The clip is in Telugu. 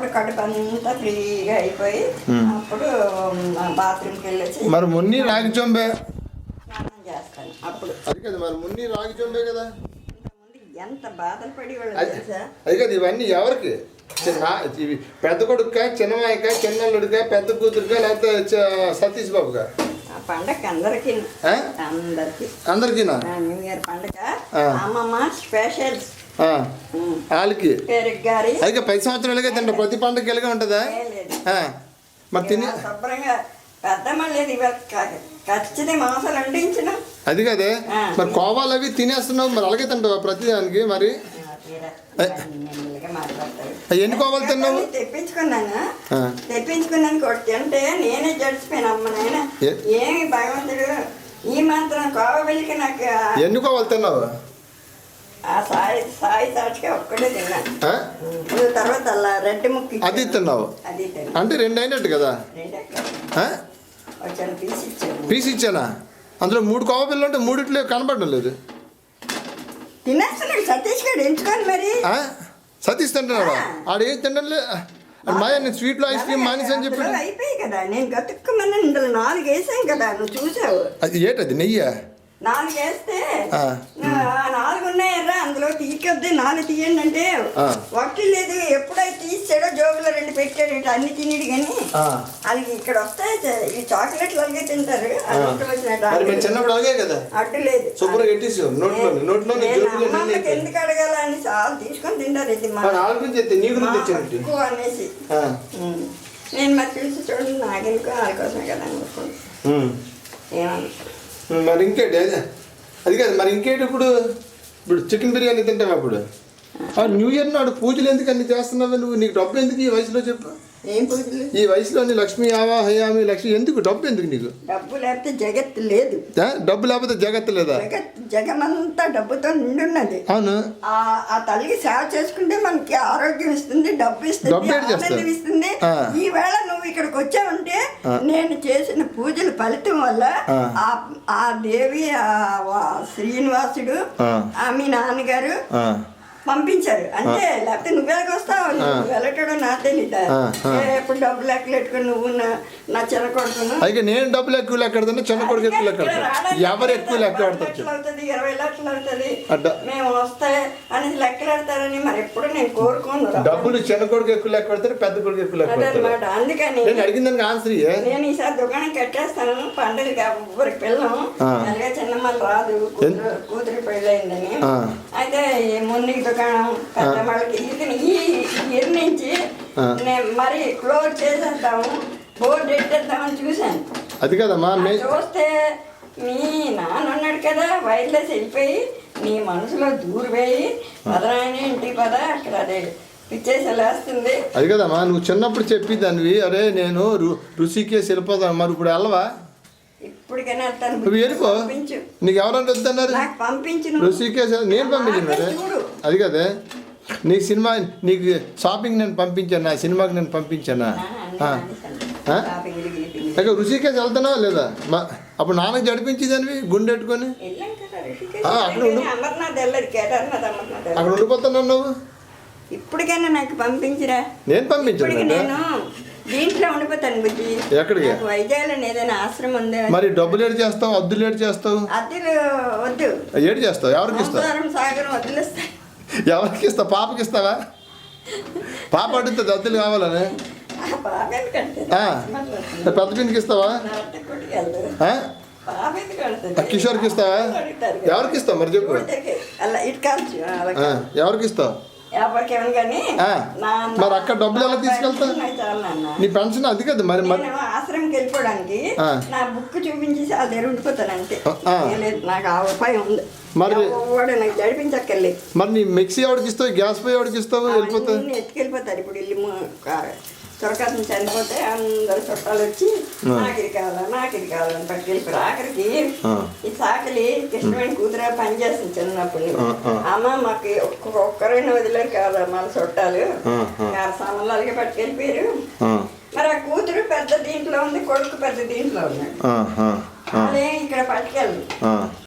అప్పుడు కడుపు అంతా ఫ్రీగా అయిపోయి అప్పుడు బాత్రూమ్కి వెళ్ళొచ్చి మరి మున్ని రాగి చొంబే స్నానం చేస్తాను. అప్పుడు అది కదా మరి మున్ని రాగి చొంబే కదా. ఇంతకుముందు ఎంత బాధలు పడేవాళ్ళు తెలుసా. అది కదా ఇవన్నీ ఎవరికి ఇవి పెద్ద కొడుక చిన్నమాయక చిన్నల్లుడిక పెద్ద కూతురుగా లేకపోతే సతీష్ బాబుగా ఆ పండగ అందరికి అందరికీనా న్యూ ఇయర్ పండగ అమ్మమ్మ స్పెషల్ వాళ్ళకి పెరుగు గారి అది 10 సంవత్సరాలుగా తింటా ప్రతి పండుగ ఎలాగా ఉంటుందా మరి తిని శుభ్రంగా పెద్దమ్మ లేదు ఇవాళ ఖచ్చితంగా మాంసాలు వండించిన అది కదే మరి కోవాలు అవి తినేస్తున్నావు మరి అలాగే తింటావా ప్రతి దానికి మరి ఎన్ని కోవాలు తిన్నావు తెప్పించుకున్నాను కొట్టి అంటే నేనే జడిచిపోయాను అమ్మ నాయన ఏమి భగవంతుడు ఈ మాత్రం కోవ వెళ్ళికి నాకు ఎన్ని కోవాలు తిన్నావు ఆ సాయి సాక్షిగా ఒక్కడే తిన్నాను తర్వాత అలా రెడ్డి ముక్కి అది తిన్నావు అది అంటే 2 అయినట్టు కదా పీస్ ఇచ్చానా అందులో 3 కోవ పిల్లలు ఉంటే 3 కనపడడం లేదు తినేస్తున్నాడు సతీష్ గారు ఎంచుకోండి మరి సతీష్ తింటున్నాడా ఆడేం తింటలే మాయా నేను స్వీట్లో ఐస్ క్రీమ్ మానేసి అని చెప్పి అయిపోయి కదా నేను గతుక్కుమన్నా ఇందులో 4 వేసాను కదా నువ్వు చూసావు అది ఏంటది నెయ్యి 4 వేస్తే 4 ఉన్నాయర్రా అందులో తీయకొద్ది 4 తీయండి అంటే ఒకటి లేదు ఎప్పుడైతే తీసాడో జోబులో 2 పెట్టాడు అన్ని తినేడు కానీ అది ఇక్కడ వస్తాయి ఈ చాక్లెట్లు అలాగే తింటారు చిన్నప్పుడు అలాగే కదా అడ్డు లేదు ఎందుకు అడగాల అని చాలా తీసుకొని తింటారు ఇది అనేసి నేను మరి పిలిచి చూడండి నాకెందుకు వాళ్ళ కోసమే కదా అనుకుంటున్నాను ఏమనుకో మరి ఇంకేంటి అది కాదు మరి ఇంకేంటి ఇప్పుడు చికెన్ బిర్యానీ తింటావు అప్పుడు న్యూ ఇయర్ నాడు పూజలు ఎందుకు అన్ని చేస్తున్నావు నువ్వు నీకు డబ్బు ఎందుకు ఈ వయసులో చెప్పు ఏం పూజలు ఈ వయసులో లక్ష్మీ ఆవాహయామి లక్ష్మి ఎందుకు డబ్బు ఎందుకు నీకు డబ్బు లేకపోతే జగత్ లేదు డబ్బు లేకపోతే జగత్ లేదా జగమంతా డబ్బుతో నిండున్నది అవును ఆ తల్లికి సేవ చేసుకుంటే మనకి ఆరోగ్యం ఇస్తుంది డబ్బు ఇస్తుంది ఇస్తుంది ఈ వేళ నువ్వు ఇక్కడికి వచ్చావంటే నేను చేసిన పూజల ఫలితం వల్ల ఆ దేవి శ్రీనివాసుడు మీ నాన్నగారు పంపించారు అంటే లేకపోతే నువ్వెలాగ వస్తావు నువ్వు వెళ్ళటం నా తెలీదా ఎప్పుడు డబ్బులు లెక్కలు పెట్టుకుని నువ్వు నా చిన్న కొడుకును అయితే నేను డబ్బులు ఎక్కువ లెక్కడుతున్నా చిన్న కొడుకు ఎక్కువ లెక్క ఎవరు ఎక్కువ లెక్క అవుతుంది 20 లక్షలు అవుతుంది మేము వస్తాయి అనేసి లెక్కలు పెడతారని మరి ఎప్పుడు నేను కోరుకోను డబ్బులు చిన్న కొడుకు ఎక్కువ లెక్క పెడతారు పెద్ద కొడుకు ఎక్కువ లెక్క అనమాట అందుకని నేను అడిగిందానికి ఆన్సర్ నేను ఈసారి దుకాణం కట్టేస్తాను పండుగ ఎవరికి పిల్లం అలాగే చిన్నమ్మలు రాదు కూతురు పెళ్ళయిందని అయితే మొన్న దుకాణం పెద్ద వాళ్ళకి ఈ ఇయర్ నుంచి మరి క్లోజ్ చేసేద్దాము బోర్డు పెట్టేద్దామని చూశాను అది కదమ్మా చూస్తే మీ నాన్న ఉన్నాడు కదా వైర్లెస్ వెళ్ళిపోయి నీ మనసులో దూరిపోయి పదరాయని ఇంటికి పద అక్కడ అదే పిచ్చేసి వేస్తుంది అది కదమ్మా నువ్వు చిన్నప్పుడు చెప్పిద్దానివి అరే నేను రుషికేసి వెళ్ళిపోతాను మరి ఇప్పుడు వెళ్ళవా ఇప్పటికైనా వెళ్తాను నువ్వు వెళ్ళిపో నీకు ఎవరంటే వద్దన్నారు పంపించు రుషికేశ్ నేను పంపించాను అది కదే నీకు సినిమా నీకు షాపింగ్ నేను పంపించాను నా సినిమాకి నేను పంపించానా రుషికేశ్ వెళ్తున్నావా లేదా అప్పుడు నాన్నకి జడిపించేదానివి గుండె పెట్టుకొని అక్కడ ఉండిపోతున్నావు నువ్వు ఇప్పటికైనా నాకు పంపించరా నేను పంపించాను నేను దీంట్లో ఉండిపోతాను బుజ్జి ఎక్కడికి వైజాగ్లో ఏదైనా ఆశ్రమం ఉంది మరి డబ్బులు ఏడు చేస్తావు అద్దులు ఏడు చేస్తావు అద్దెలు వద్దు ఏడు చేస్తావు ఎవరికి ఇస్తావు సాగరం వదిలేస్తాయి ఎవరికి ఇస్తావు పాపకి ఇస్తావా పాప అడుగుతుంది అద్దెలు కావాలని పెద్ద పిన్నికి ఇస్తావా కిషోర్కి ఇస్తావా ఎవరికి ఇస్తావు మరి చెప్పు ఎవరికి ఇస్తావు మరి అక్కడ డబ్బులు ఎలా తీసుకెళ్తా నీ పెన్షన్ అది కదా మరి ఆశ్రమంకి వెళ్ళిపోవడానికి నా బుక్ చూపించి వాళ్ళ దగ్గర ఉండిపోతాను అంతే నాకు ఆ ఉపాయం ఉంది మరి నాకు జడిపించక్కర్లేదు మరి నీ మిక్సీ ఎవరికి ఇస్తావు గ్యాస్ పోయి ఎవరికి ఇస్తావు వెళ్ళిపోతావు ఎత్తుకెళ్ళిపోతారు ఇప్పుడు ఇల్లు త్వరకథం చనిపోతే అందరు చుట్టాలు వచ్చి నాకు ఇది కావాలని పట్టుకెళ్ళిపోయారు ఆఖరికి ఈ సాకలి కృష్ణమైన కూతురు పని చేస్తుంది చిన్నప్పుడు అమ్మ మాకు ఒక్కరైనా వదిలేరు కాదా మన చుట్టాలు సామాన్లు అలాగే పట్టుకెళ్ళిపోయారు మరి ఆ కూతురు పెద్ద దీంట్లో ఉంది కొడుకు పెద్ద దీంట్లో ఉన్నాడు అదే ఇక్కడ పట్టుకెళ్ళి